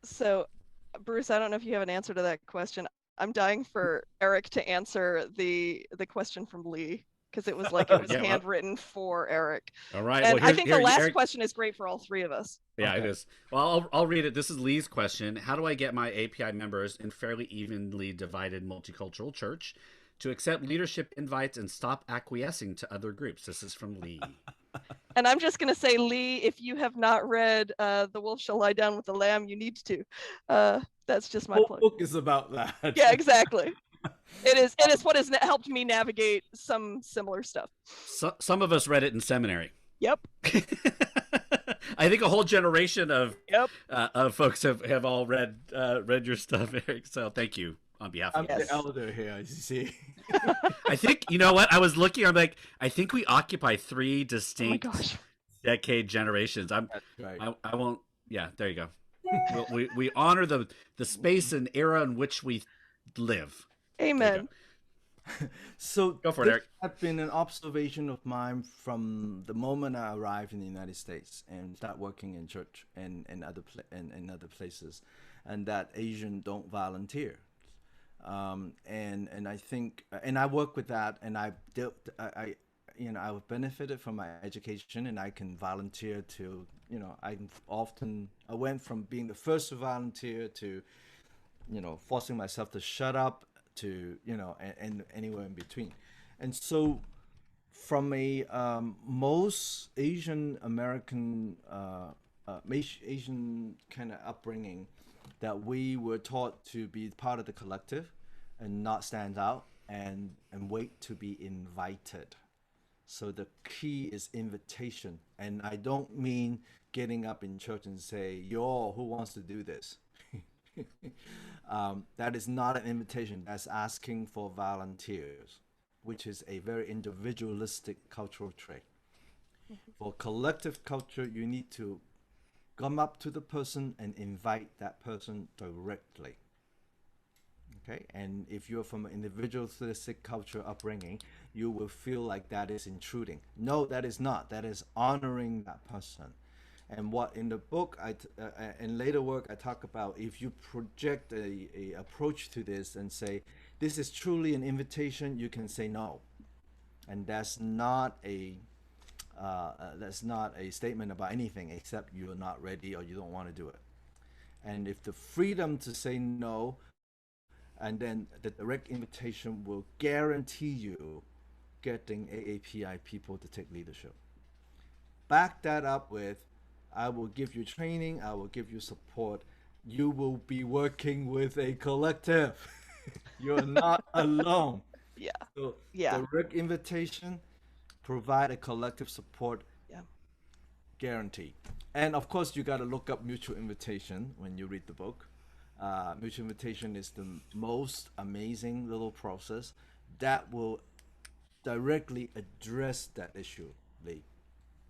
So, Bruce, I don't know if you have an answer to that question. I'm dying for Eric to answer the question from Lee, because it was like it was handwritten for Eric. All right. And I think the last question is great for all 3 of us. Yeah, it is. Well, I'll read it. This is Lee's question. How do I get my API members in fairly evenly divided multicultural church to accept leadership invites and stop acquiescing to other groups? This is from Lee. And I'm just going to say, Lee, if you have not read The Wolf Shall Lie Down with the Lamb, you need to. That's just my plug. The book is about that. Yeah, exactly. It is what has helped me navigate some similar stuff. Some of us read it in seminary. Yep. I think a whole generation of folks have all read your stuff, Eric. So thank you on behalf of the elder here, as you see. I think, you know what? I was looking, I'm like, I think we occupy 3 distinct decade generations. That's right. I won't. Yeah, there you go. we honor the space and era in which we live. Amen. So Go for it, this Eric. has been an observation of mine from the moment I arrived in the United States and start working in church and other places, and that Asian don't volunteer. And I think, and I work with that, and I benefited from my education, and I can volunteer to, I went from being the first to volunteer to, forcing myself to shut up to, and anywhere in between. And so from a most Asian American, Asian kind of upbringing, that we were taught to be part of the collective and not stand out and wait to be invited. So the key is invitation. And I don't mean getting up in church and say, yo, who wants to do this? That is not an invitation. That's asking for volunteers, which is a very individualistic cultural trait. For collective culture, you need to come up to the person and invite that person directly. Okay, and if you're from an individualistic culture upbringing, you will feel like that is intruding. No, that is not. That is honoring that person. And what in the book, and later work, I talk about, if you project a approach to this and say, this is truly an invitation, you can say no. And that's not a statement about anything except you're not ready or you don't want to do it. And if the freedom to say no, and then the direct invitation will guarantee you getting AAPI people to take leadership. Back that up with, I will give you training, I will give you support. You will be working with a collective. You're not alone. Yeah. So Yeah. direct invitation, provide a collective support. Yeah. Guarantee. And of course, you got to look up mutual invitation when you read the book. Mutual invitation is the most amazing little process that will directly address that issue, Lee.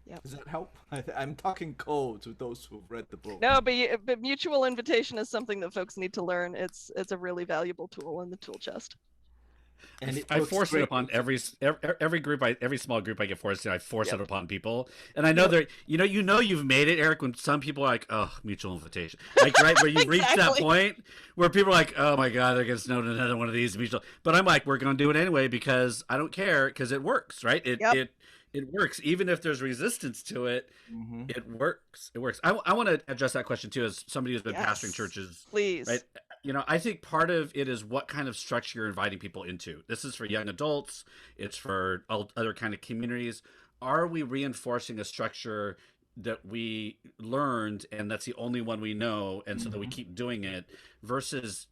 Yep. Does that help? I'm talking cold to those who've read the book. No, but mutual invitation is something that folks need to learn. It's a really valuable tool in the tool chest. And I force it upon every group, every small group I get forced in. I force it upon people, and I know that you've made it, Eric. When some people are like, "Oh, mutual invitation," like right where you reach that point where people are like, "Oh my God, they're gonna know another one of these mutual." But I'm like, we're gonna do it anyway because I don't care because it works, right? It works even if there's resistance to it. Mm-hmm. It works. It works. I want to address that question too, as somebody who's been pastoring churches. Please. Right? I think part of it is what kind of structure you're inviting people into. This is for young adults. It's for other kind of communities. Are we reinforcing a structure that we learned and that's the only one we know, and so that we keep doing it, versus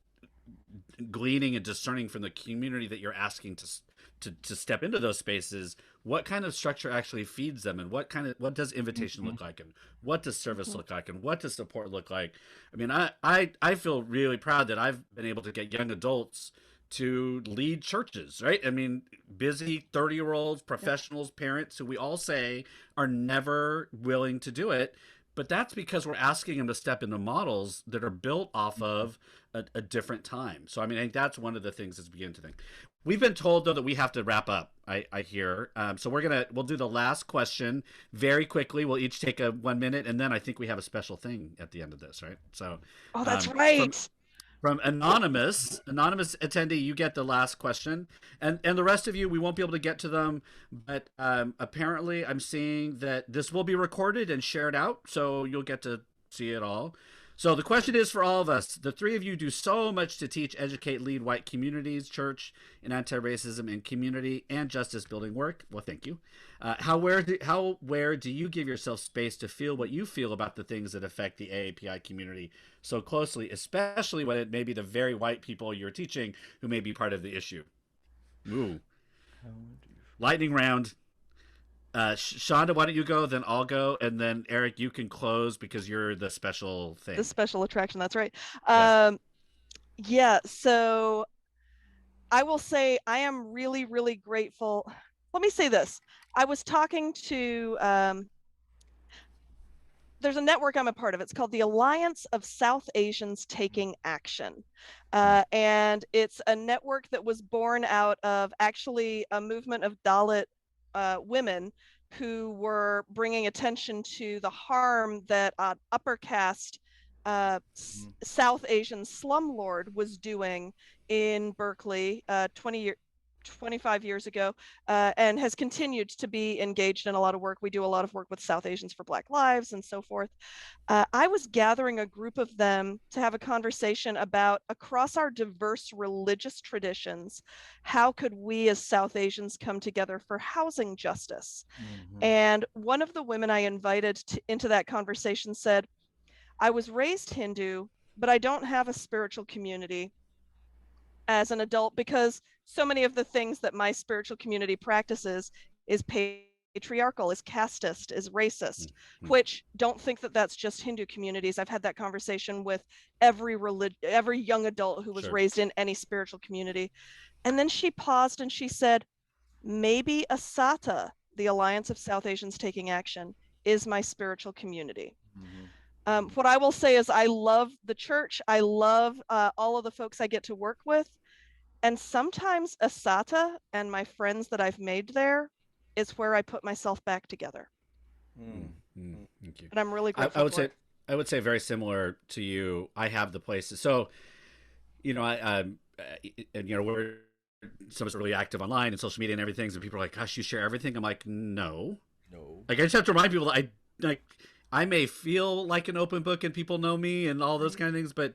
gleaning and discerning from the community that you're asking to step into those spaces, what kind of structure actually feeds them, and what does invitation look like, and what does service look like, and what does support look like? I mean, I feel really proud that I've been able to get young adults to lead churches, right? I mean, busy 30-year-olds, professionals, parents who we all say are never willing to do it. But that's because we're asking them to step into models that are built off of a different time. So, I mean, I think that's one of the things that's beginning to think. We've been told, though, that we have to wrap up, I hear. So we'll do the last question very quickly. We'll each take 1 minute, and then I think we have a special thing at the end of this, right? So, oh, that's right. From anonymous attendee, you get the last question, and the rest of you, we won't be able to get to them, but apparently I'm seeing that this will be recorded and shared out, so you'll get to see it all. So the question is for all of us. The three of you do so much to teach, educate, lead white communities, church, and anti-racism and community and justice building work. Well, thank you. Where do you give yourself space to feel what you feel about the things that affect the AAPI community so closely, especially when it may be the very white people you're teaching who may be part of the issue? Ooh. Lightning round. Shonda, why don't you go, then I'll go, and then Eric, you can close because you're the special thing. The special attraction, that's right. Yeah. So I will say I am really, really grateful. Let me say this. I was talking to there's a network I'm a part of. It's called the Alliance of South Asians Taking Action. And it's a network that was born out of actually a movement of Dalit women who were bringing attention to the harm that upper caste South Asian slumlord was doing in Berkeley 25 years ago, and has continued to be engaged in a lot of work. We do a lot of work with South Asians for Black Lives and so forth. I was gathering a group of them to have a conversation about, across our diverse religious traditions, how could we as South Asians come together for housing justice? And one of the women I invited into that conversation said, I was raised Hindu, but I don't have a spiritual community as an adult because so many of the things that my spiritual community practices is patriarchal, is casteist, is racist, which don't think that that's just Hindu communities. I've had that conversation with every young adult who was raised in any spiritual community. And then she paused and she said, maybe ASATA, the Alliance of South Asians Taking Action, is my spiritual community. What I will say is I love the church. I love all of the folks I get to work with. And sometimes ASATA and my friends that I've made there is where I put myself back together. Thank you. And I'm really grateful for it. I would say very similar to you. I have the places. So, you know, we're some of us are really active online and social media and everything. And people are like, gosh, you share everything. I'm like, no. Like, I just have to remind people that I may feel like an open book and people know me and all those kind of things, but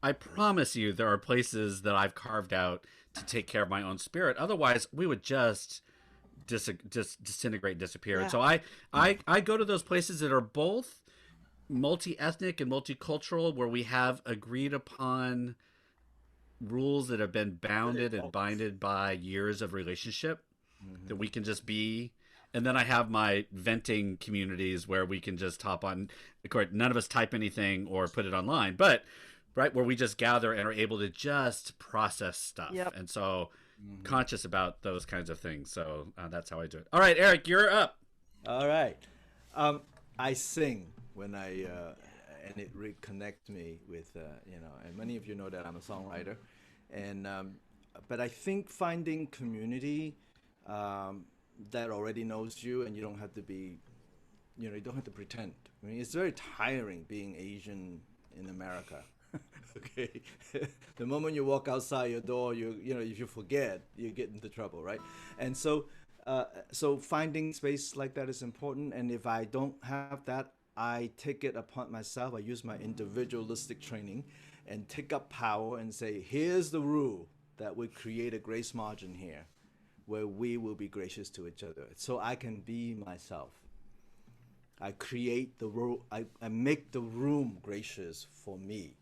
I promise you there are places that I've carved out to take care of my own spirit. Otherwise, we would just disintegrate, disappear. Yeah. And so I go to those places that are both multi-ethnic and multicultural, where we have agreed upon rules that have been bounded and binded by years of relationship that we can just be. And then I have my venting communities where we can just hop on. Of course, none of us type anything or put it online, but where we just gather and are able to just process stuff. And so conscious about those kinds of things. So that's how I do it. All right, Eric, you're up. All right. I sing when and it reconnects me with, and many of you know that I'm a songwriter. And, but I think finding community that already knows you, and you don't have to be, you don't have to pretend. I mean, it's very tiring being Asian in America. Okay, the moment you walk outside your door, if you forget, you get into trouble, right? And so, so finding space like that is important. And if I don't have that, I take it upon myself. I use my individualistic training and take up power and say, here's the rule that we create a grace margin here, where we will be gracious to each other, so I can be myself. I create the rule. I make the room gracious for me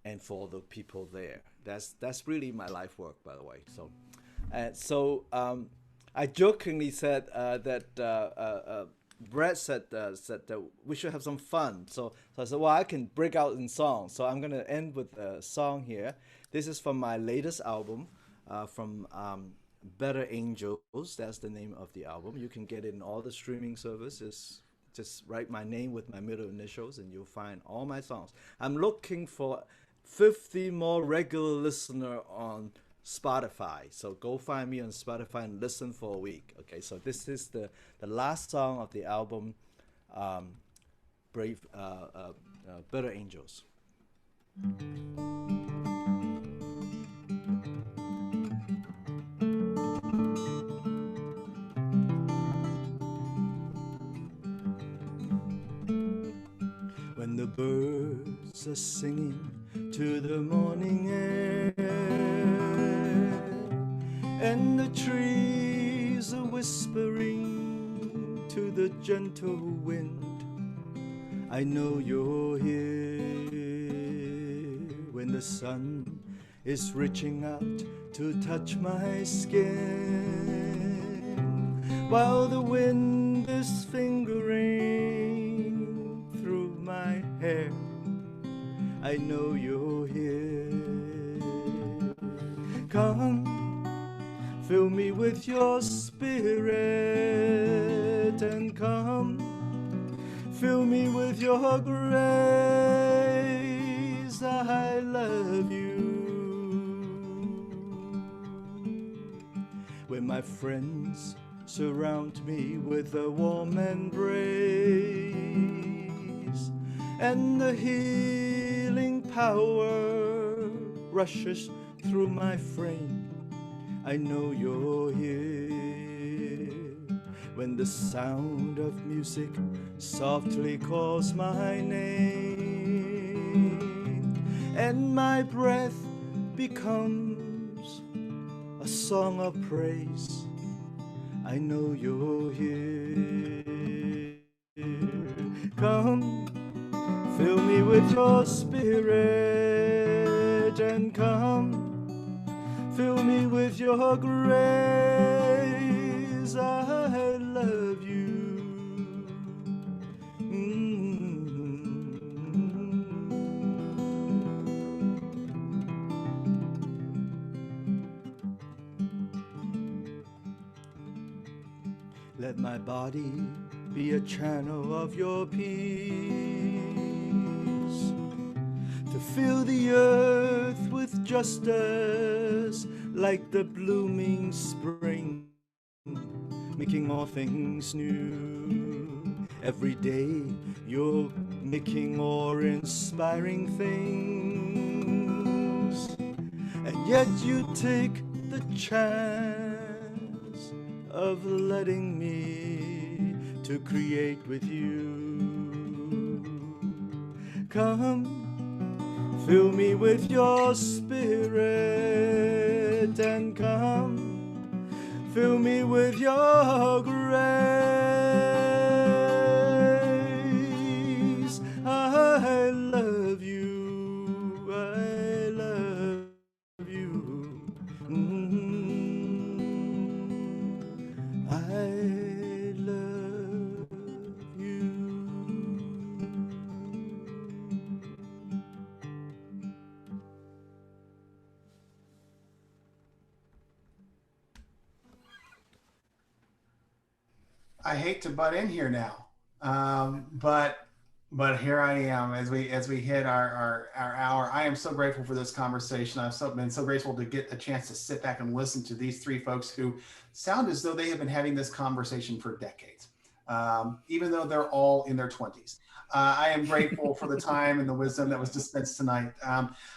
and for the people there. That's really my life work, by the way. So, I jokingly said that Brett said that we should have some fun. So I said, well, I can break out in song. So I'm gonna end with a song here. This is from my latest album, from Better Angels. That's the name of the album. You can get it in all the streaming services. Just write my name with my middle initials and you'll find all my songs. I'm looking for 50 more regular listener on Spotify. So go find me on Spotify and listen for a week. Okay, so this is the last song of the album, Better Angels. When the birds are singing to the morning air, and the trees are whispering to the gentle wind, I know you're here. When the sun is reaching out to touch my skin, while the wind is fingering through my hair, I know you're here. Come, fill me with your spirit, and come, Fill me with your grace. I love you. When my friends surround me with a warm embrace, and the healing power rushes through my frame, I know you're here. When the sound of music softly calls my name, and my breath becomes a song of praise, I know you're here. Come, fill me with your spirit, and come, fill me with your grace. I love you. Let my body be a channel of your peace, to fill the earth with justice like the blooming spring, making all things new. Every day you're making more inspiring things, and yet you take the chance of letting me to create with you. Come, fill me with your spirit, and come, fill me with your grace. I love you. I love you. I love you. I hate to butt in here now, but here I am as we hit our hour. I am so grateful for this conversation. I've been so grateful to get a chance to sit back and listen to these three folks who sound as though they have been having this conversation for decades, even though they're all in their 20s. I am grateful for the time and the wisdom that was dispensed tonight.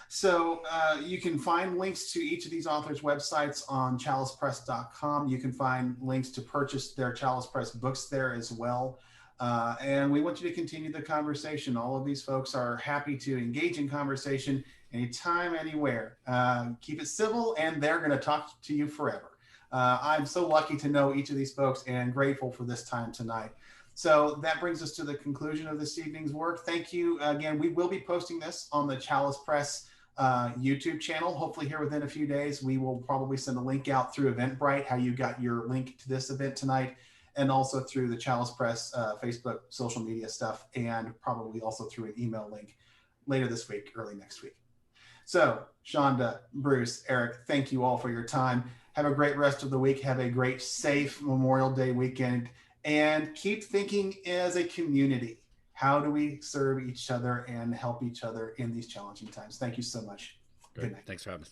So you can find links to each of these authors' websites on chalicepress.com. You can find links to purchase their Chalice Press books there as well. And we want you to continue the conversation. All of these folks are happy to engage in conversation anytime, anywhere. Keep it civil, and they're going to talk to you forever. I'm so lucky to know each of these folks and grateful for this time tonight. So that brings us to the conclusion of this evening's work. Thank you again. We will be posting this on the Chalice Press YouTube channel. Hopefully here within a few days. We will probably send a link out through Eventbrite, how you got your link to this event tonight, and also through the Chalice Press Facebook social media stuff, and probably also through an email link later this week, early next week. So Shonda, Bruce, Eric, thank you all for your time. Have a great rest of the week. Have a great, safe Memorial Day weekend. And keep thinking as a community. How do we serve each other and help each other in these challenging times? Thank you so much. Great. Good night. Thanks for having us.